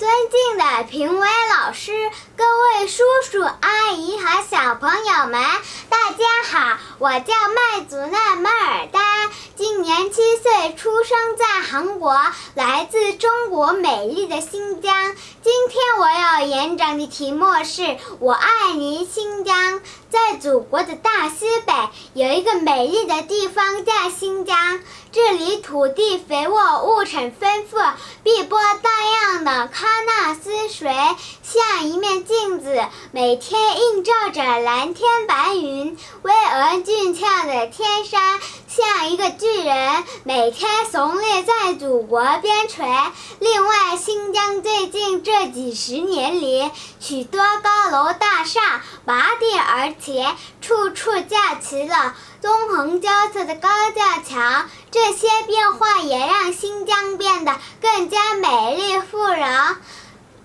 尊敬的评委老师、各位叔叔阿姨和小朋友们，大家好，我叫麦祖奈麦尔丹，今年7岁，出生在韩国，来自中国美丽的新疆。今天我要演讲的题目是我爱你新疆。在祖国的大西北，有一个美丽的地方叫新疆，这里土地肥沃，物产丰富，碧波荡漾的喀纳斯水像一面镜子，每天映照着蓝天白云。巍峨俊俏的天山像一个巨人，每天耸立在祖国边陲。另外，新疆最近这几十年里，许多高楼大厦拔地而起，处处架起了纵横交错的高架桥，这些变化也让新疆变得更加美丽富饶。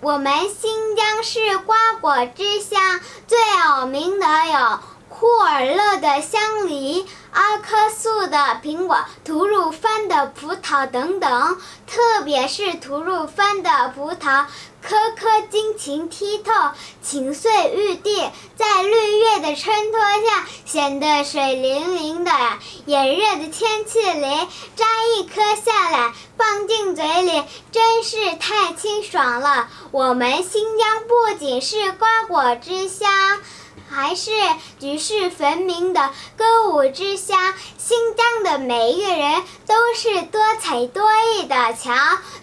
我们新疆是瓜果之乡，最有名的有库尔勒的香梨、阿克苏的苹果、吐鲁番的葡萄等等，特别是吐鲁番的葡萄，颗颗晶莹剔透，青翠欲滴，在绿叶的衬托下显得水灵灵的。炎热的天气里，摘一颗下来放进嘴里，真是太清爽了。我们新疆不仅是瓜果之乡，还是举世闻名的歌舞之乡。新疆的每一个人都是多才多艺的，瞧，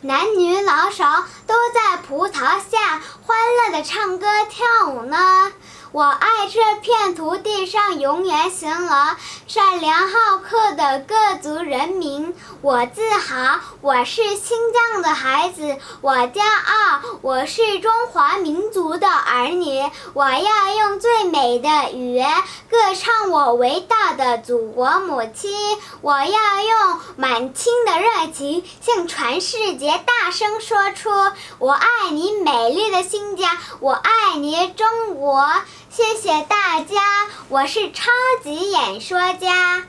男女老少都在葡萄下欢乐地唱歌跳舞呢。我爱这片土地上永远行了善良好客的各族人民。我自豪，我是新疆的孩子，我骄傲，我是中华民族的儿女。我要用最美的语言歌唱我伟大的祖国母亲，我要用满腔的热情向全世界大声说出我爱你美丽的新疆，我爱你中国。谢谢大家，我是超级演说家。